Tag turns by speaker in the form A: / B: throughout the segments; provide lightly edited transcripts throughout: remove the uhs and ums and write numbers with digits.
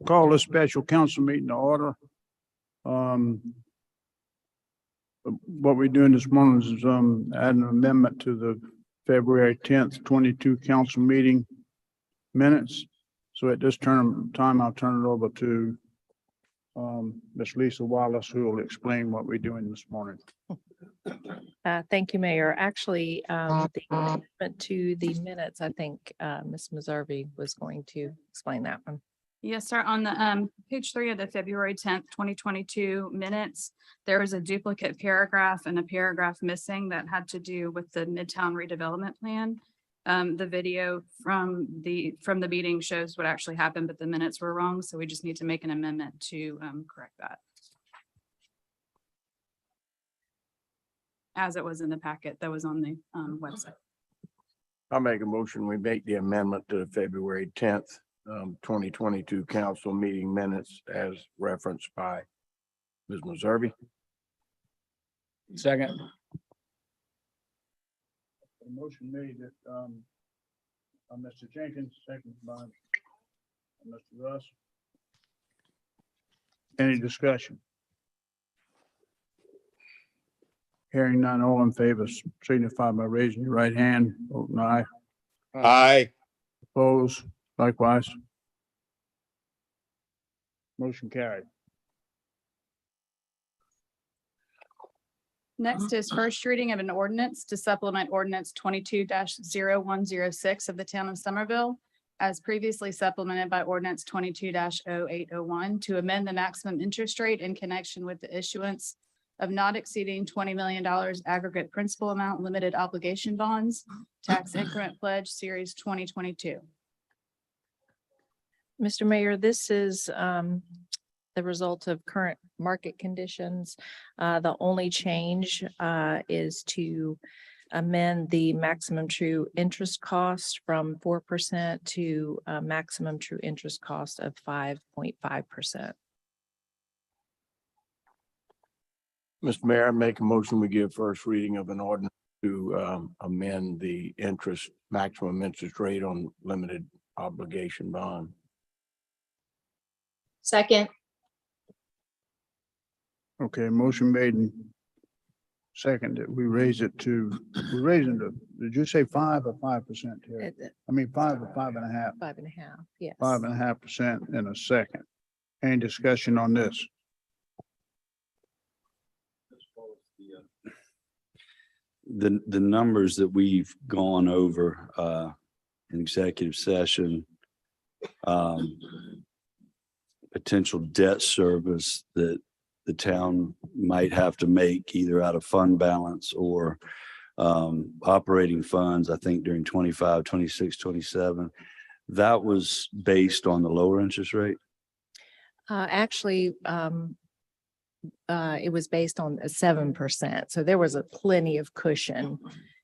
A: Call this special council meeting to order. What we're doing this morning is adding an amendment to the February 10th, 22 council meeting minutes. So at this time, I'll turn it over to Ms. Lisa Wallace, who will explain what we're doing this morning.
B: Thank you, Mayor. Actually, the amendment to the minutes, I think Ms. Meservey was going to explain that one.
C: Yes, sir. On the page 3 of the February 10th, 2022 minutes, there was a duplicate paragraph and a paragraph missing that had to do with the Midtown redevelopment plan. The video from the meeting shows what actually happened, but the minutes were wrong. So we just need to make an amendment to correct that. As it was in the packet that was on the website.
D: I'll make a motion. We make the amendment to the February 10th, 2022 council meeting minutes as referenced by Ms. Meservey.
A: Second. Motion made that by Mr. Jenkins, second by Mr. Russ. Any discussion? Hearing none, all in favor signify by raising your right hand. Vote aye.
D: Aye.
A: Opposed, likewise. Motion carried.
C: Next is first reading of an ordinance to supplement ordinance 22-0106 of the town of Somerville, as previously supplemented by ordinance 22-0801 to amend the maximum interest rate in connection with the issuance of not exceeding $20 million aggregate principal amount limited obligation bonds, tax increment pledge series 2022.
B: Mr. Mayor, this is the result of current market conditions. The only change is to amend the maximum true interest cost from 4% to a maximum true interest cost of 5.5%.
D: Mr. Mayor, I make a motion, we give first reading of an ordinance to amend the maximum interest rate on limited obligation bond.
E: Second.
A: Okay, motion made and seconded. We raise it to, we're raising the, did you say 5 or 5% here? I mean, 5 or 5.5,
B: 5.5, yes.
A: 5.5% in a second. Any discussion on this?
F: The numbers that we've gone over in executive session, potential debt service that the town might have to make either out of fund balance or operating funds, I think during 25, 26, 27, that was based on the lower interest rate.
B: Actually, it was based on a 7%. So there was a plenty of cushion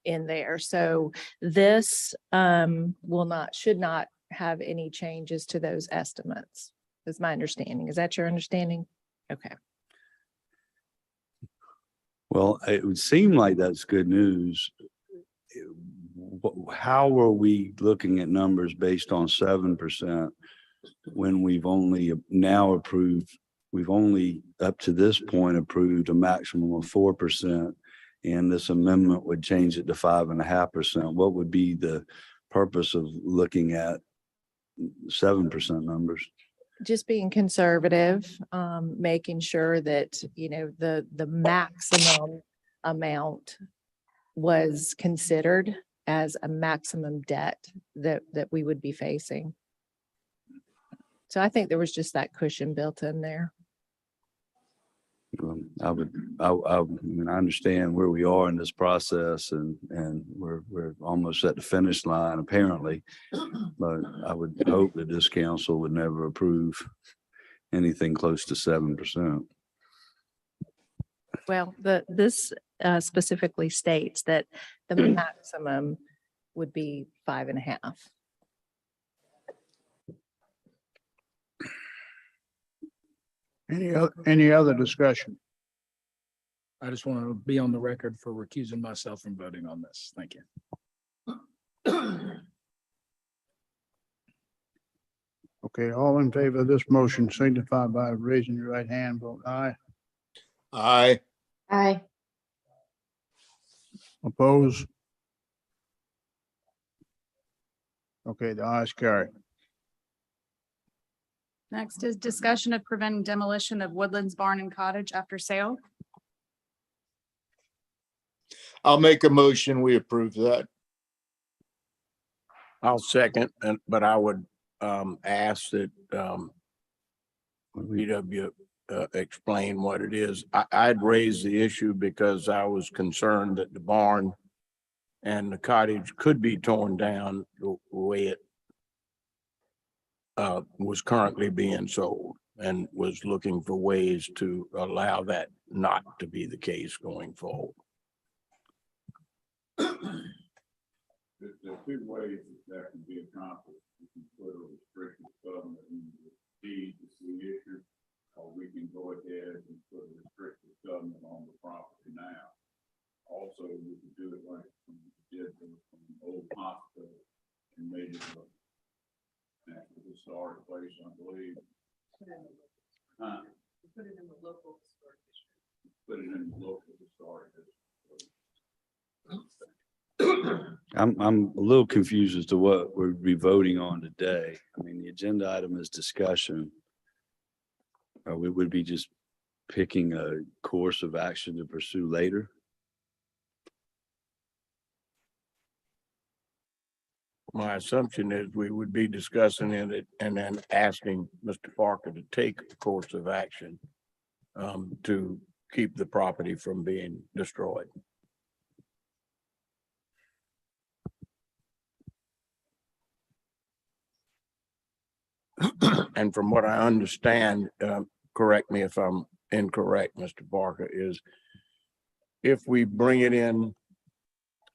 B: in there. So this should not have any changes to those estimates. Is my understanding. Is that your understanding? Okay.
F: Well, it would seem like that's good news. How are we looking at numbers based on 7% when we've only now approved, we've only up to this point approved a maximum of 4%, and this amendment would change it to 5.5%? What would be the purpose of looking at 7% numbers?
B: Just being conservative, making sure that, the maximum amount was considered as a maximum debt that we would be facing. So I think there was just that cushion built in there.
F: I mean, I understand where we are in this process and we're almost at the finish line apparently, but I would hope that this council would never approve anything close to 7%.
B: Well, this specifically states that the maximum would be 5.5.
A: Any other discussion?
G: I just want to be on the record for recusing myself from voting on this. Thank you.
A: Okay, all in favor of this motion signify by raising your right hand, vote aye.
D: Aye.
E: Aye.
A: Oppose? Okay, the ayes carry.
C: Next is discussion of preventing demolition of Woodlands Barn and Cottage after sale.
H: I'll make a motion. We approve that.
D: I'll second, but I would ask that VW explain what it is. I'd raised the issue because I was concerned that the barn and the cottage could be torn down the way it was currently being sold, and was looking for ways to allow that not to be the case going forward.
I: There are two ways that can be accomplished. We can put a restricted covenant in the deed to the issue, or we can go ahead and put a restricted covenant on the property now. Also, we could do it like we did from the old hospital and made it a national historic place, I believe. Put it in the local historic district. Put it in the local historic district.
F: I'm a little confused as to what we're be voting on today. I mean, the agenda item is discussion. We would be just picking a course of action to pursue later.
D: My assumption is we would be discussing it and then asking Mr. Parker to take a course of action to keep the property from being destroyed. And from what I understand, correct me if I'm incorrect, Mr. Parker, is if we bring it in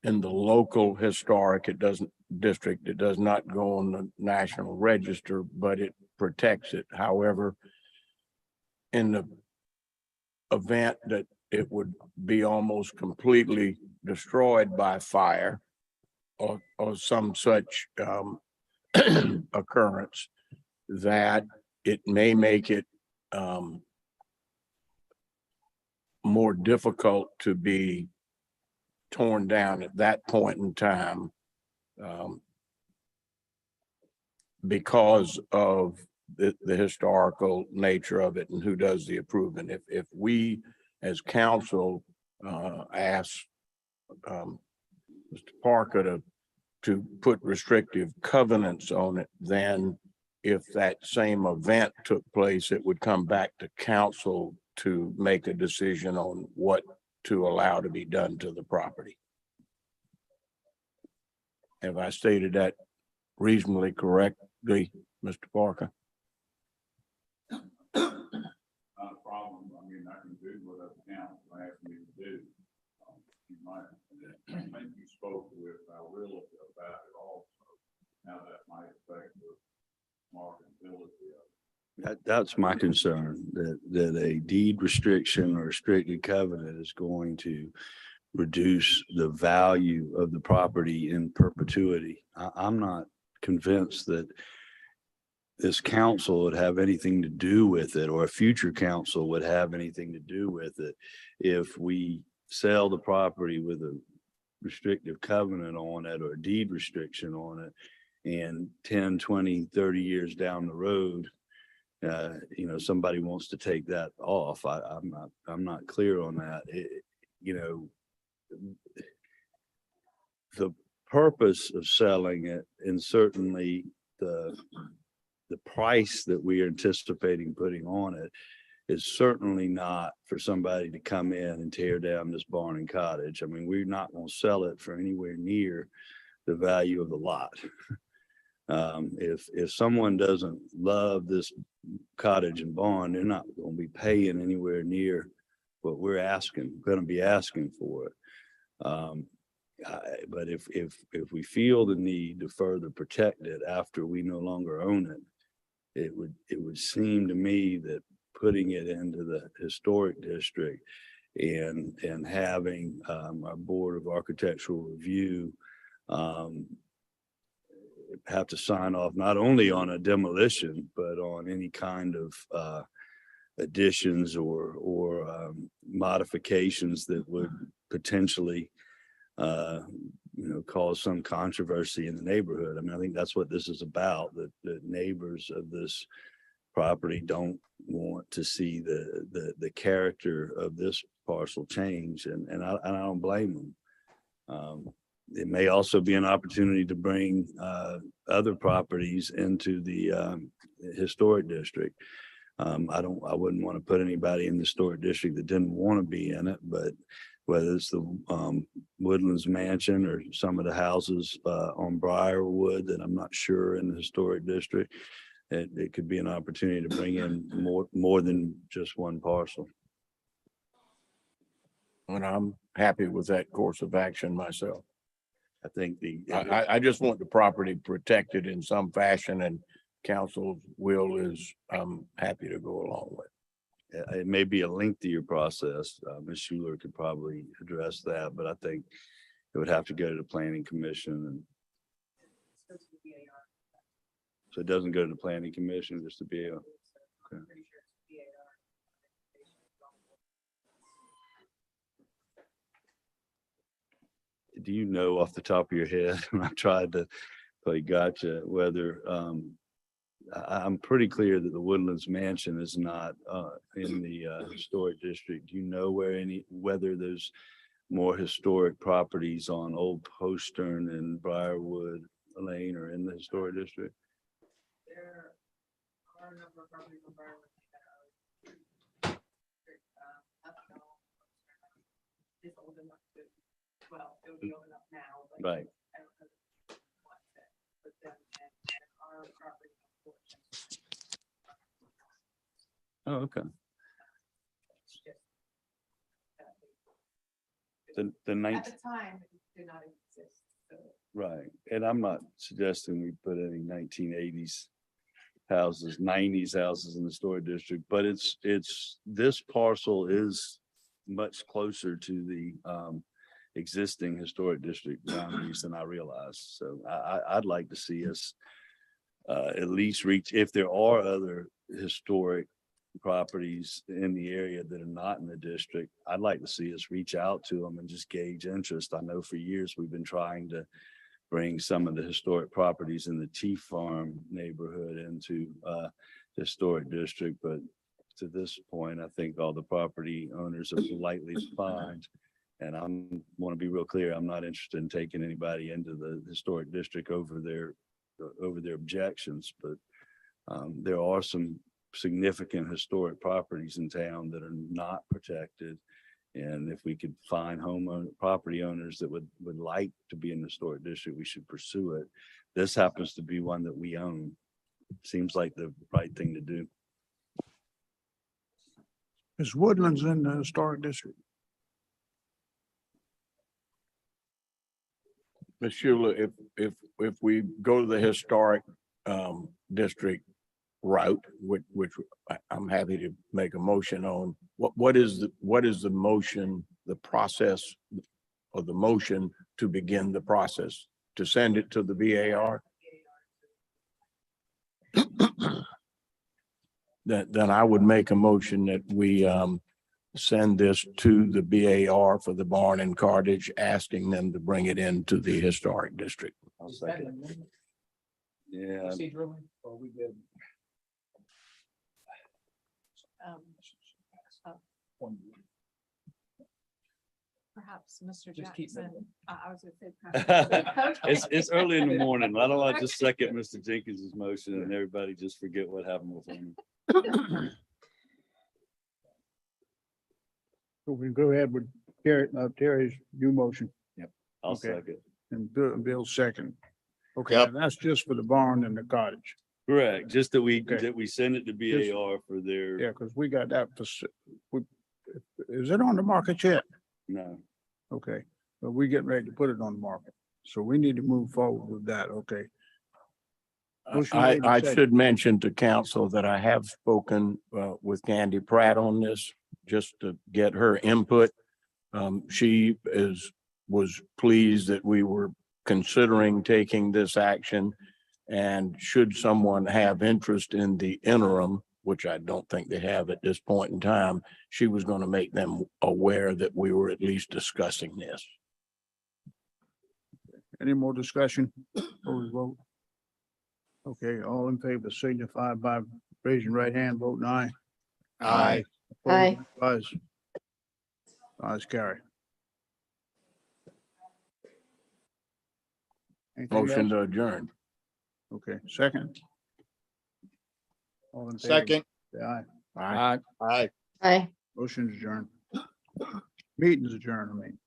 D: the local historic, it does not go on the national register, but it protects it. However, in the event that it would be almost completely destroyed by fire or some such occurrence, that it may make it more difficult to be torn down at that point in time because of the historical nature of it and who does the approving. If we as council ask Mr. Parker to put restrictive covenants on it, then if that same event took place, it would come back to council to make a decision on what to allow to be done to the property. Have I stated that reasonably correctly, Mr. Parker?
I: Not a problem. I mean, I can do what the council asked me to do. You might, I think you spoke with our realtor about it also, how that might affect the marketability of it.
F: That's my concern, that a deed restriction or restricted covenant is going to reduce the value of the property in perpetuity. I'm not convinced that this council would have anything to do with it, or a future council would have anything to do with it if we sell the property with a restrictive covenant on it or a deed restriction on it, and 10, 20, 30 years down the road, somebody wants to take that off. I'm not clear on that. The purpose of selling it, and certainly the price that we are anticipating putting on it, is certainly not for somebody to come in and tear down this barn and cottage. I mean, we're not going to sell it for anywhere near the value of the lot. If someone doesn't love this cottage and barn, they're not going to be paying anywhere near what we're going to be asking for it. But if we feel the need to further protect it after we no longer own it, it would seem to me that putting it into the historic district and having our Board of Architectural Review have to sign off not only on a demolition, but on any kind of additions or modifications that would potentially cause some controversy in the neighborhood. I mean, I think that's what this is about, that the neighbors of this property don't want to see the character of this parcel change, and I don't blame them. It may also be an opportunity to bring other properties into the historic district. I wouldn't want to put anybody in the historic district that didn't want to be in it, but whether it's the Woodlands Mansion or some of the houses on Briarwood that I'm not sure in the historic district, it could be an opportunity to bring in more than just one parcel.
D: And I'm happy with that course of action myself.
F: I think
D: I just want the property protected in some fashion, and council's will is I'm happy to go along with.
F: It may be a lengthier process. Ms. Schuler could probably address that, but I think it would have to go to the Planning Commission. And so it doesn't go to the Planning Commission, just to be a. Okay. Do you know off the top of your head, and I tried to play gotcha, whether I'm pretty clear that the Woodlands Mansion is not in the historic district. Do you know whether there's more historic properties on Old Postern and Briarwood Lane or in the historic district?
E: There are a number of properties on Briarwood is old enough to, well, it would be old enough now. But
F: Right.
E: I don't know what that, but then and our property.
F: Oh, okay. The
E: At the time, it did not exist. So
F: right. And I'm not suggesting we put any 1980s houses, 90s houses in the storage district, but this parcel is much closer to the existing historic district boundaries than I realized. So I'd like to see us at least reach, if there are other historic properties in the area that are not in the district, I'd like to see us reach out to them and just gauge interest. I know for years we've been trying to bring some of the historic properties in the Tea Farm neighborhood into the historic district, but to this point, I think all the property owners are politely fine. And I'm want to be real clear, I'm not interested in taking anybody into the historic district over their objections, but there are some significant historic properties in town that are not protected. And if we could find property owners that would like to be in the historic district, we should pursue it. This happens to be one that we own. Seems like the right thing to do.
A: Is Woodlands in the historic district?
D: Ms. Shula, if we go to the historic district route, which I'm happy to make a motion on, what is the motion, the process of the motion to begin the process, to send it to the BAR? Then I would make a motion that we send this to the BAR for the barn and cartage, asking them to bring it into the historic district.
F: I'll second. Yeah,
G: Procedurally, or we good?
E: Perhaps Mr.
G: Just keep
E: Jackson.
G: moving.
E: I was gonna say. perhaps-
F: it's early in the morning. I don't want to just second Mr. Jenkins's motion and everybody just forget what happened with him.
A: So we go ahead with Terry's new motion
F: I'll
A: Okay.
F: second.
A: and Bill's second. Okay,
H: Yep.
A: and that's just for the barn and the cottage.
F: Correct, just that
A: Okay.
F: we send it to BAR for their,
A: Yeah, because we got that. Is it on the market yet?
F: no.
A: Okay, but we getting ready to put it on the market. So we need to move forward with that. Okay. Motion made and
D: I
A: seconded.
D: should mention to council that I have spoken with Candy Pratt on this, just to get her input. She was pleased that we were considering taking this action. And should someone have interest in the interim, which I don't think they have at this point in time, she was going to make them aware that we were at least discussing this.
A: Any more discussion? Before we vote? Okay, all in favor signify by raising your right hand, voting aye.
H: Aye.
B: Aye.
A: Ayes. Ayes carry. Anything
D: Motion
A: else?
D: to adjourn.
A: Okay, second. All in favor,
H: Second.
A: say aye.
H: Aye.
B: Aye.
A: Motion adjourned. Meeting's adjourned, I mean.